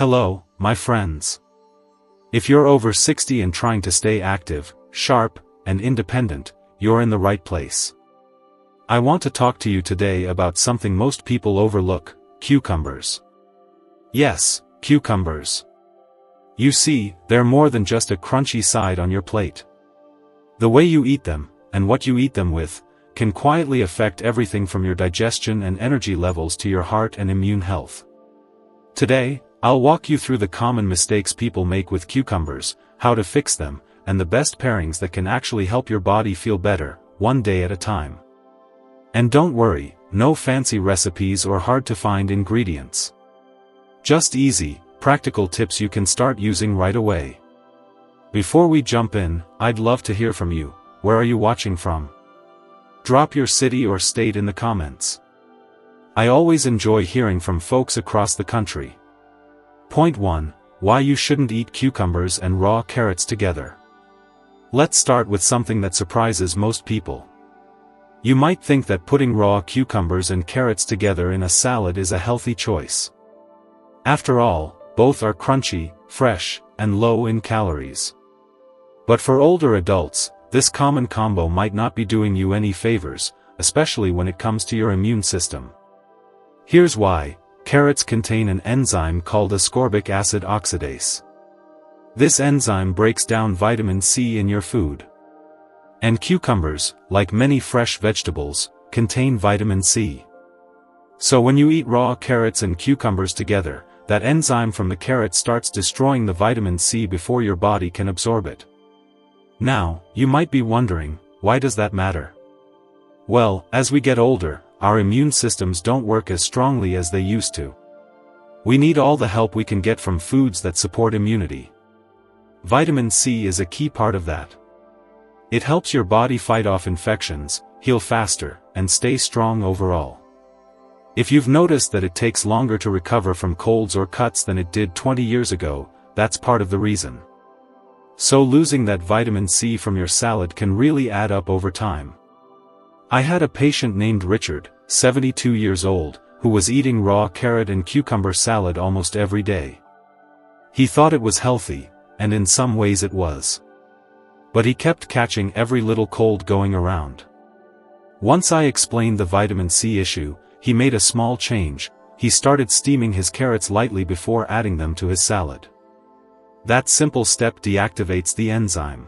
Hello, my friends. If you're over 60 and trying to stay active, sharp, and independent, you're in the right place. I want to talk to you today about something most people overlook: cucumbers. Yes, cucumbers. You see, they're more than just a crunchy side on your plate. The way you eat them, and what you eat them with, can quietly affect everything from your digestion and energy levels to your heart and immune health. Today, I'll walk you through the common mistakes people make with cucumbers, how to fix them, and the best pairings that can actually help your body feel better, one day at a time. And don't worry, no fancy recipes or hard-to-find ingredients. Just easy, practical tips you can start using right away. Before we jump in, I'd love to hear from you. Where are you watching from? Drop your city or state in the comments. I always enjoy hearing from folks across the country. Point 1. Why you shouldn't eat cucumbers and raw carrots together. Let's start with something that surprises most people. You might think that putting raw cucumbers and carrots together in a salad is a healthy choice. After all, both are crunchy, fresh, and low in calories. But for older adults, this common combo might not be doing you any favors, especially when it comes to your immune system. Here's why. Carrots contain an enzyme called ascorbic acid oxidase. This enzyme breaks down vitamin C in your food. And cucumbers, like many fresh vegetables, contain vitamin C. So when you eat raw carrots and cucumbers together, that enzyme from the carrot starts destroying the vitamin C before your body can absorb it. Now, you might be wondering, why does that matter? Well, as we get older, our immune systems don't work as strongly as they used to. We need all the help we can get from foods that support immunity. Vitamin C is a key part of that. It helps your body fight off infections, heal faster, and stay strong overall. If you've noticed that it takes longer to recover from colds or cuts than it did 20 years ago, that's part of the reason. So losing that vitamin C from your salad can really add up over time. I had a patient named Richard, 72 years old, who was eating raw carrot and cucumber salad almost every day. He thought it was healthy, and in some ways it was. But he kept catching every little cold going around. Once I explained the vitamin C issue, he made a small change. He started steaming his carrots lightly before adding them to his salad. That simple step deactivates the enzyme.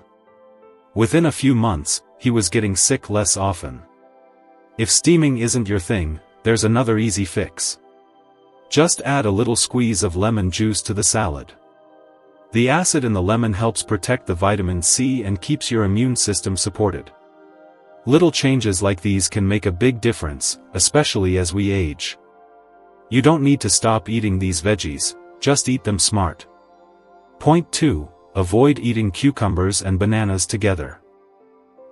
Within a few months, he was getting sick less often. If steaming isn't your thing, there's another easy fix. Just add a little squeeze of lemon juice to the salad. The acid in the lemon helps protect the vitamin C and keeps your immune system supported. Little changes like these can make a big difference, especially as we age. You don't need to stop eating these veggies, just eat them smart. Point 2. Avoid eating cucumbers and bananas together.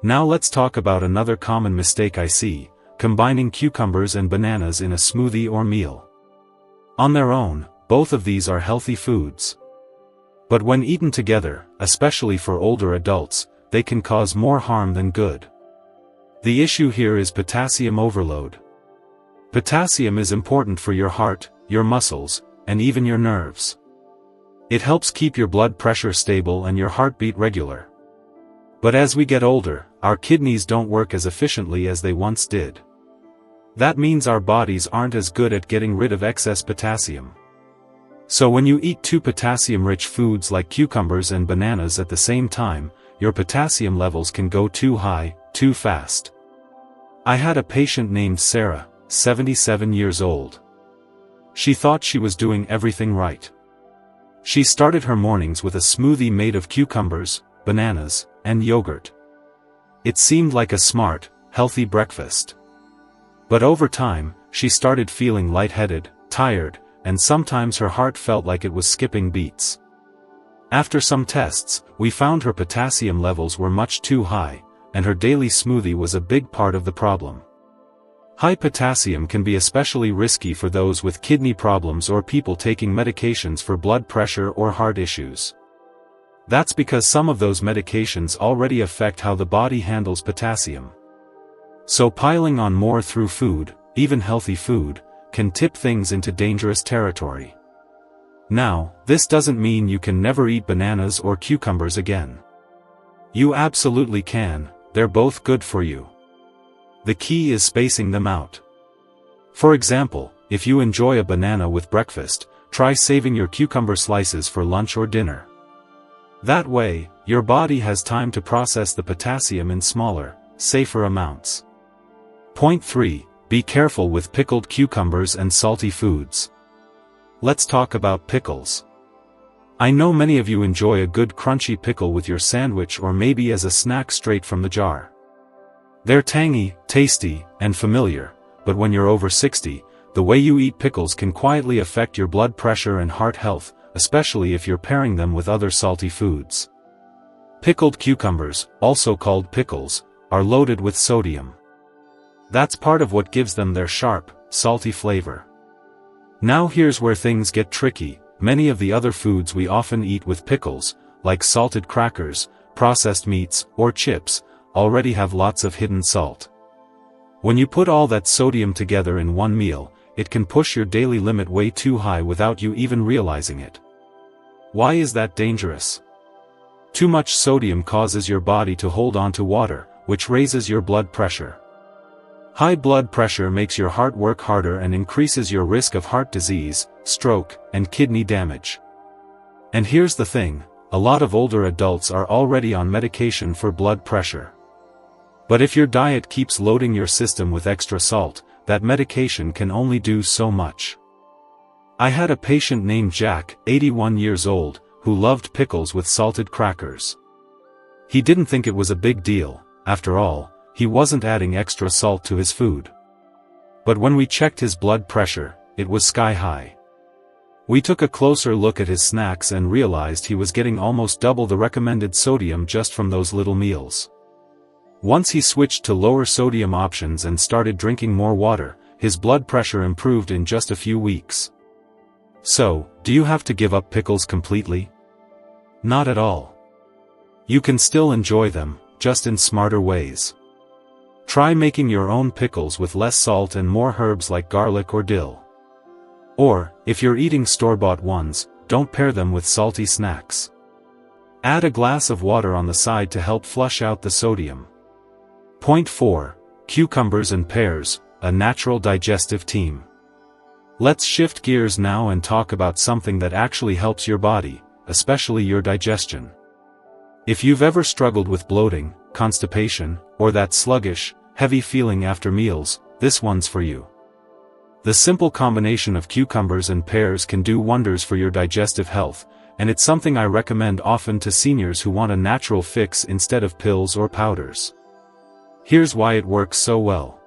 Now let's talk about another common mistake I see: combining cucumbers and bananas in a smoothie or meal. On their own, both of these are healthy foods. But when eaten together, especially for older adults, they can cause more harm than good. The issue here is potassium overload. Potassium is important for your heart, your muscles, and even your nerves. It helps keep your blood pressure stable and your heartbeat regular. But as we get older, our kidneys don't work as efficiently as they once did. That means our bodies aren't as good at getting rid of excess potassium. So when you eat two potassium-rich foods like cucumbers and bananas at the same time, your potassium levels can go too high, too fast. I had a patient named Sarah, 77 years old. She thought she was doing everything right. She started her mornings with a smoothie made of cucumbers, bananas, and yogurt. It seemed like a smart, healthy breakfast. But over time, she started feeling lightheaded, tired, and sometimes her heart felt like it was skipping beats. After some tests, we found her potassium levels were much too high, and her daily smoothie was a big part of the problem. High potassium can be especially risky for those with kidney problems or people taking medications for blood pressure or heart issues. That's because some of those medications already affect how the body handles potassium. So piling on more through food, even healthy food, can tip things into dangerous territory. Now, this doesn't mean you can never eat bananas or cucumbers again. You absolutely can, they're both good for you. The key is spacing them out. For example, if you enjoy a banana with breakfast, try saving your cucumber slices for lunch or dinner. That way, your body has time to process the potassium in smaller, safer amounts. Point 3. Be careful with pickled cucumbers and salty foods. Let's talk about pickles. I know many of you enjoy a good crunchy pickle with your sandwich or maybe as a snack straight from the jar. They're tangy, tasty, and familiar, but when you're over 60, the way you eat pickles can quietly affect your blood pressure and heart health, especially if you're pairing them with other salty foods. Pickled cucumbers, also called pickles, are loaded with sodium. That's part of what gives them their sharp, salty flavor. Now here's where things get tricky. Many of the other foods we often eat with pickles, like salted crackers, processed meats, or chips, already have lots of hidden salt. When you put all that sodium together in one meal, it can push your daily limit way too high without you even realizing it. Why is that dangerous? Too much sodium causes your body to hold on to water, which raises your blood pressure. High blood pressure makes your heart work harder and increases your risk of heart disease, stroke, and kidney damage. And here's the thing, a lot of older adults are already on medication for blood pressure. But if your diet keeps loading your system with extra salt, that medication can only do so much. I had a patient named Jack, 81 years old, who loved pickles with salted crackers. He didn't think it was a big deal, after all, he wasn't adding extra salt to his food. But when we checked his blood pressure, it was sky high. We took a closer look at his snacks and realized he was getting almost double the recommended sodium just from those little meals. Once he switched to lower sodium options and started drinking more water, his blood pressure improved in just a few weeks. So, do you have to give up pickles completely? Not at all. You can still enjoy them, just in smarter ways. Try making your own pickles with less salt and more herbs like garlic or dill. Or, if you're eating store-bought ones, don't pair them with salty snacks. Add a glass of water on the side to help flush out the sodium. Point 4. Cucumbers and pears, a natural digestive team. Let's shift gears now and talk about something that actually helps your body, especially your digestion. If you've ever struggled with bloating, constipation, or that sluggish, heavy feeling after meals, this one's for you. The simple combination of cucumbers and pears can do wonders for your digestive health, and it's something I recommend often to seniors who want a natural fix instead of pills or powders. Here's why it works so well.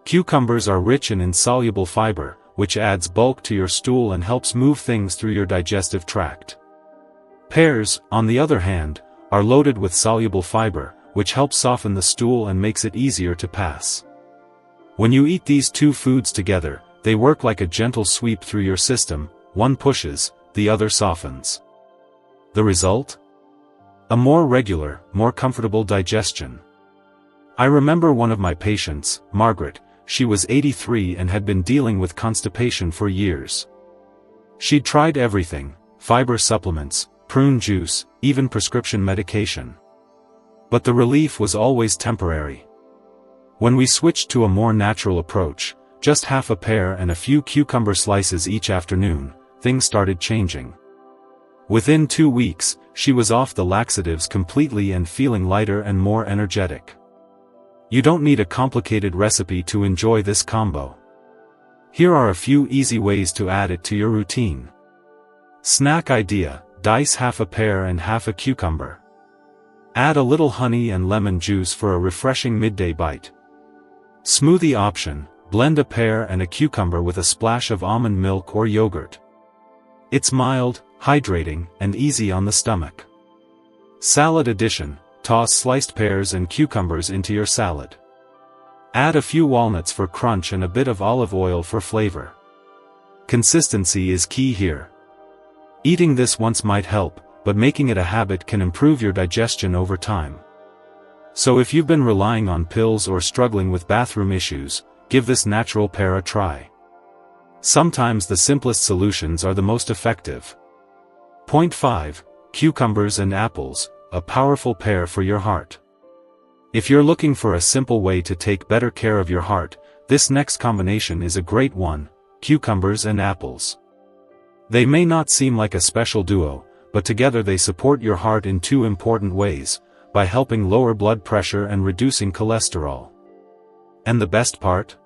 Cucumbers are rich in insoluble fiber, which adds bulk to your stool and helps move things through your digestive tract. Pears, on the other hand, are loaded with soluble fiber, which helps soften the stool and makes it easier to pass. When you eat these two foods together, they work like a gentle sweep through your system, one pushes, the other softens. The result? A more regular, more comfortable digestion. I remember one of my patients, Margaret. She was 83 and had been dealing with constipation for years. She'd tried everything, fiber supplements, prune juice, even prescription medication. But the relief was always temporary. When we switched to a more natural approach, just half a pear and a few cucumber slices each afternoon, things started changing. Within 2 weeks, she was off the laxatives completely and feeling lighter and more energetic. You don't need a complicated recipe to enjoy this combo. Here are a few easy ways to add it to your routine. Snack idea: dice half a pear and half a cucumber. Add a little honey and lemon juice for a refreshing midday bite. Smoothie option: blend a pear and a cucumber with a splash of almond milk or yogurt. It's mild, hydrating, and easy on the stomach. Salad addition: toss sliced pears and cucumbers into your salad. Add a few walnuts for crunch and a bit of olive oil for flavor. Consistency is key here. Eating this once might help, but making it a habit can improve your digestion over time. So if you've been relying on pills or struggling with bathroom issues, give this natural pair a try. Sometimes the simplest solutions are the most effective. Point 5. Cucumbers and apples, a powerful pair for your heart. If you're looking for a simple way to take better care of your heart, this next combination is a great one: cucumbers and apples. They may not seem like a special duo, but together they support your heart in two important ways, by helping lower blood pressure and reducing cholesterol. And the best part?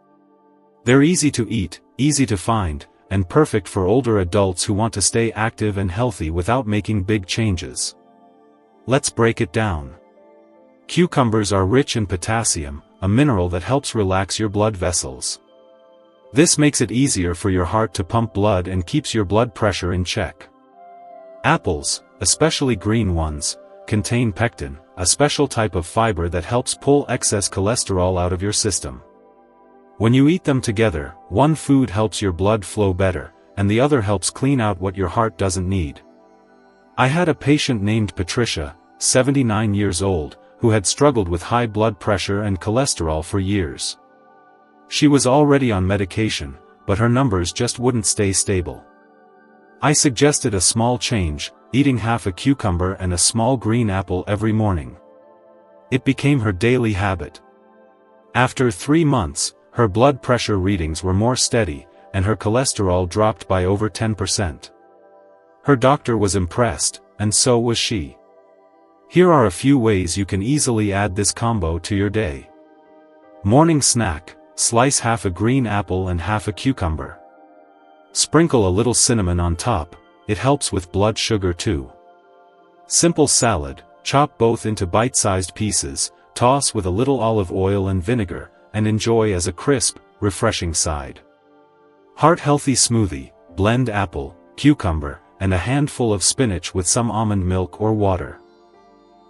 They're easy to eat, easy to find, and perfect for older adults who want to stay active and healthy without making big changes. Let's break it down. Cucumbers are rich in potassium, a mineral that helps relax your blood vessels. This makes it easier for your heart to pump blood and keeps your blood pressure in check. Apples, especially green ones, contain pectin, a special type of fiber that helps pull excess cholesterol out of your system. When you eat them together, one food helps your blood flow better, and the other helps clean out what your heart doesn't need. I had a patient named Patricia, 79 years old, who had struggled with high blood pressure and cholesterol for years. She was already on medication, but her numbers just wouldn't stay stable. I suggested a small change, eating half a cucumber and a small green apple every morning. It became her daily habit. After 3 months, her blood pressure readings were more steady, and her cholesterol dropped by over 10%. Her doctor was impressed, and so was she. Here are a few ways you can easily add this combo to your day. Morning snack: slice half a green apple and half a cucumber. Sprinkle a little cinnamon on top, it helps with blood sugar too. Simple salad: chop both into bite-sized pieces, toss with a little olive oil and vinegar, and enjoy as a crisp, refreshing side. Heart-healthy smoothie: blend apple, cucumber, and a handful of spinach with some almond milk or water.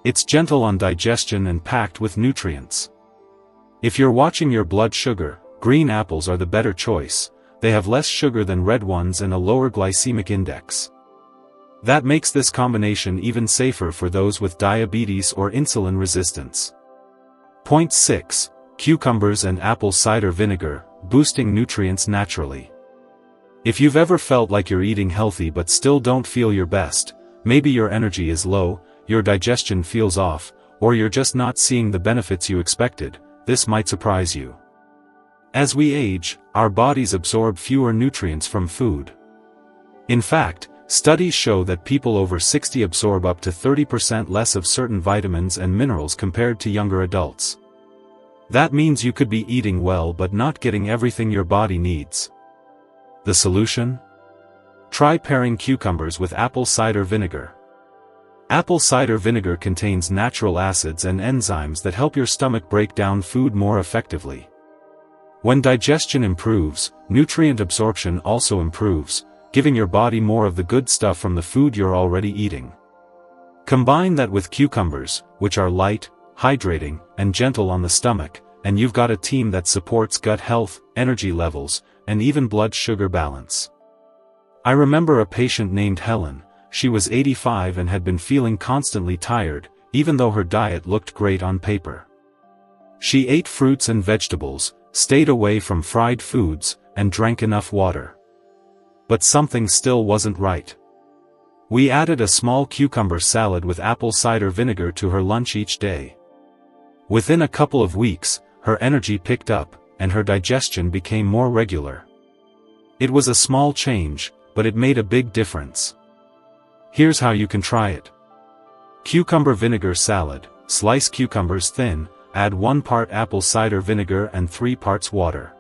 It's gentle on digestion and packed with nutrients. If you're watching your blood sugar, green apples are the better choice. They have less sugar than red ones and a lower glycemic index. That makes this combination even safer for those with diabetes or insulin resistance. Point 6. Cucumbers and apple cider vinegar, boosting nutrients naturally. If you've ever felt like you're eating healthy but still don't feel your best, maybe your energy is low, your digestion feels off, or you're just not seeing the benefits you expected, this might surprise you. As we age, our bodies absorb fewer nutrients from food. In fact, studies show that people over 60 absorb up to 30% less of certain vitamins and minerals compared to younger adults. That means you could be eating well but not getting everything your body needs. The solution? Try pairing cucumbers with apple cider vinegar. Apple cider vinegar contains natural acids and enzymes that help your stomach break down food more effectively. When digestion improves, nutrient absorption also improves, giving your body more of the good stuff from the food you're already eating. Combine that with cucumbers, which are light, hydrating, and gentle on the stomach, and you've got a team that supports gut health, energy levels, and even blood sugar balance. I remember a patient named Helen. She was 85 and had been feeling constantly tired, even though her diet looked great on paper. She ate fruits and vegetables, stayed away from fried foods, and drank enough water. But something still wasn't right. We added a small cucumber salad with apple cider vinegar to her lunch each day. Within a couple of weeks, her energy picked up, and her digestion became more regular. It was a small change, but it made a big difference. Here's how you can try it. Cucumber vinegar salad: slice cucumbers thin, add 1 part apple cider vinegar and 3 parts water.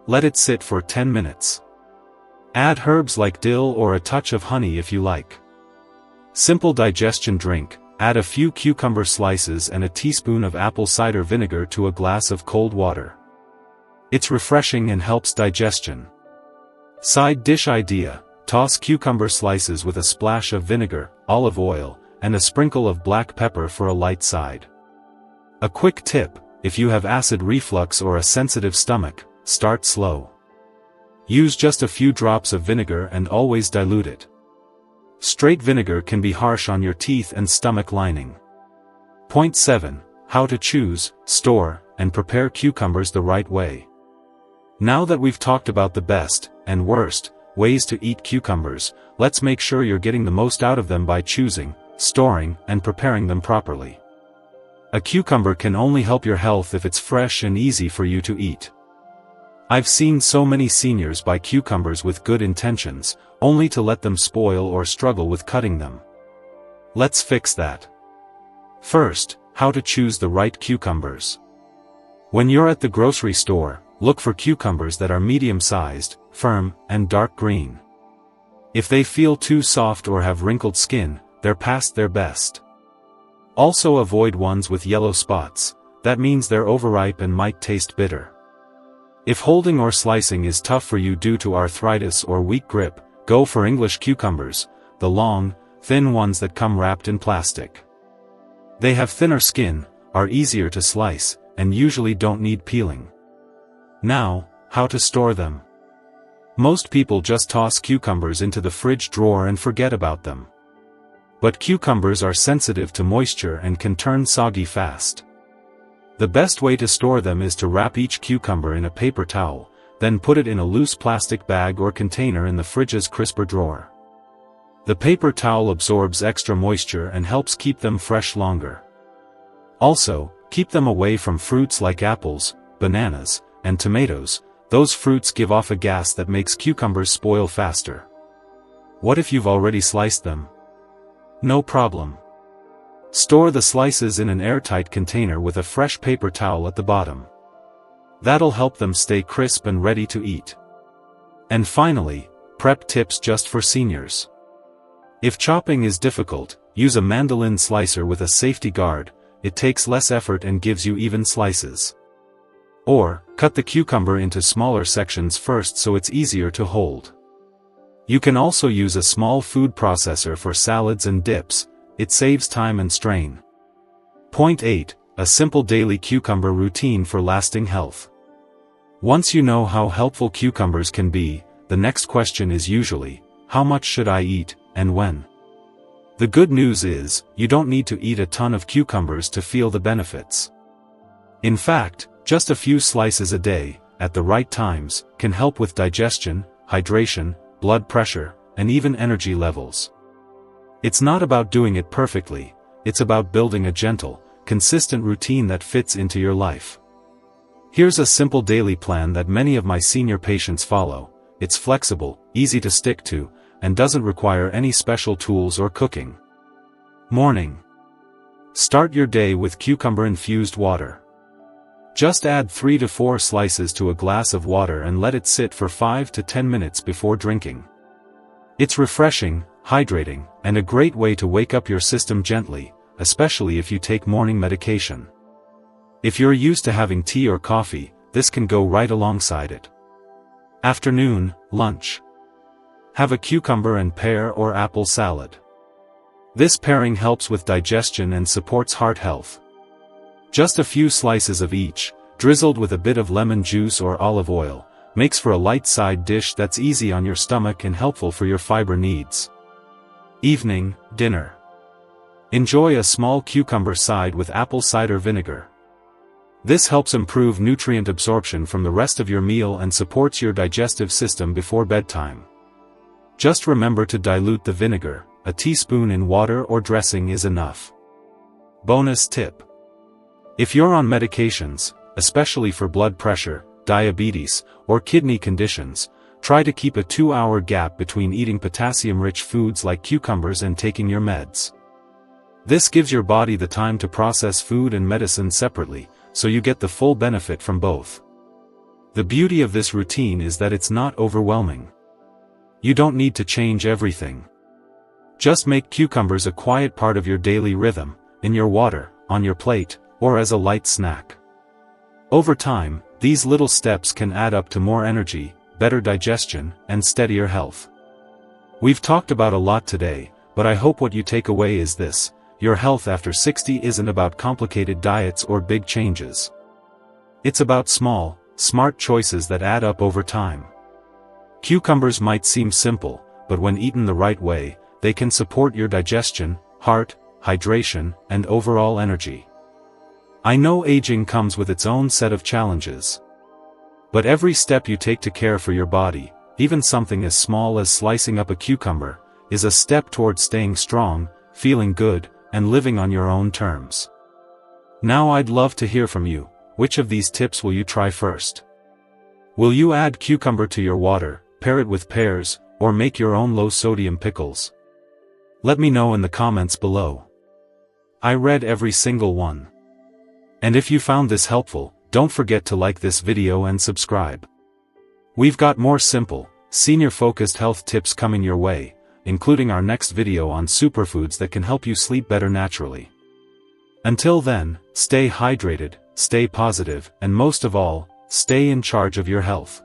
Let it sit for 10 minutes. Add herbs like dill or a touch of honey if you like. Simple digestion drink: add a few cucumber slices and a teaspoon of apple cider vinegar to a glass of cold water. It's refreshing and helps digestion. Side dish idea: toss cucumber slices with a splash of vinegar, olive oil, and a sprinkle of black pepper for a light side. A quick tip: if you have acid reflux or a sensitive stomach, start slow. Use just a few drops of vinegar and always dilute it. Straight vinegar can be harsh on your teeth and stomach lining. Point 7. How to choose, store, and prepare cucumbers the right way. Now that we've talked about the best, and worst, ways to eat cucumbers, let's make sure you're getting the most out of them by choosing, storing, and preparing them properly. A cucumber can only help your health if it's fresh and easy for you to eat. I've seen so many seniors buy cucumbers with good intentions, only to let them spoil or struggle with cutting them. Let's fix that. First, how to choose the right cucumbers. When you're at the grocery store, look for cucumbers that are medium-sized, firm, and dark green. If they feel too soft or have wrinkled skin, they're past their best. Also avoid ones with yellow spots, that means they're overripe and might taste bitter. If holding or slicing is tough for you due to arthritis or weak grip, go for English cucumbers, the long, thin ones that come wrapped in plastic. They have thinner skin, are easier to slice, and usually don't need peeling. Now, how to store them. Most people just toss cucumbers into the fridge drawer and forget about them. But cucumbers are sensitive to moisture and can turn soggy fast. The best way to store them is to wrap each cucumber in a paper towel, then put it in a loose plastic bag or container in the fridge's crisper drawer. The paper towel absorbs extra moisture and helps keep them fresh longer. Also, keep them away from fruits like apples, bananas, and tomatoes. Those fruits give off a gas that makes cucumbers spoil faster. What if you've already sliced them? No problem. Store the slices in an airtight container with a fresh paper towel at the bottom. That'll help them stay crisp and ready to eat. And finally, prep tips just for seniors. If chopping is difficult, use a mandolin slicer with a safety guard, it takes less effort and gives you even slices. Or, cut the cucumber into smaller sections first so it's easier to hold. You can also use a small food processor for salads and dips, it saves time and strain. Point 8. A simple daily cucumber routine for lasting health. Once you know how helpful cucumbers can be, the next question is usually, how much should I eat, and when? The good news is, you don't need to eat a ton of cucumbers to feel the benefits. In fact, just a few slices a day, at the right times, can help with digestion, hydration, blood pressure, and even energy levels. It's not about doing it perfectly, it's about building a gentle, consistent routine that fits into your life. Here's a simple daily plan that many of my senior patients follow. It's flexible, easy to stick to, and doesn't require any special tools or cooking. Morning. Start your day with cucumber-infused water. Just add 3 to 4 slices to a glass of water and let it sit for 5 to 10 minutes before drinking. It's refreshing, hydrating, and a great way to wake up your system gently, especially if you take morning medication. If you're used to having tea or coffee, this can go right alongside it. Afternoon, lunch. Have a cucumber and pear or apple salad. This pairing helps with digestion and supports heart health. Just a few slices of each, drizzled with a bit of lemon juice or olive oil, makes for a light side dish that's easy on your stomach and helpful for your fiber needs. Evening, dinner. Enjoy a small cucumber side with apple cider vinegar. This helps improve nutrient absorption from the rest of your meal and supports your digestive system before bedtime. Just remember to dilute the vinegar, a teaspoon in water or dressing is enough. Bonus tip. If you're on medications, especially for blood pressure, diabetes, or kidney conditions, try to keep a 2-hour gap between eating potassium-rich foods like cucumbers and taking your meds. This gives your body the time to process food and medicine separately, so you get the full benefit from both. The beauty of this routine is that it's not overwhelming. You don't need to change everything. Just make cucumbers a quiet part of your daily rhythm, in your water, on your plate, or as a light snack. Over time, these little steps can add up to more energy, better digestion, and steadier health. We've talked about a lot today, but I hope what you take away is this: your health after 60 isn't about complicated diets or big changes. It's about small, smart choices that add up over time. Cucumbers might seem simple, but when eaten the right way, they can support your digestion, heart, hydration, and overall energy. I know aging comes with its own set of challenges. But every step you take to care for your body, even something as small as slicing up a cucumber, is a step towards staying strong, feeling good, and living on your own terms. Now I'd love to hear from you. Which of these tips will you try first? Will you add cucumber to your water, pair it with pears, or make your own low-sodium pickles? Let me know in the comments below. I read every single one. And if you found this helpful, don't forget to like this video and subscribe. We've got more simple, senior-focused health tips coming your way, including our next video on superfoods that can help you sleep better naturally. Until then, stay hydrated, stay positive, and most of all, stay in charge of your health.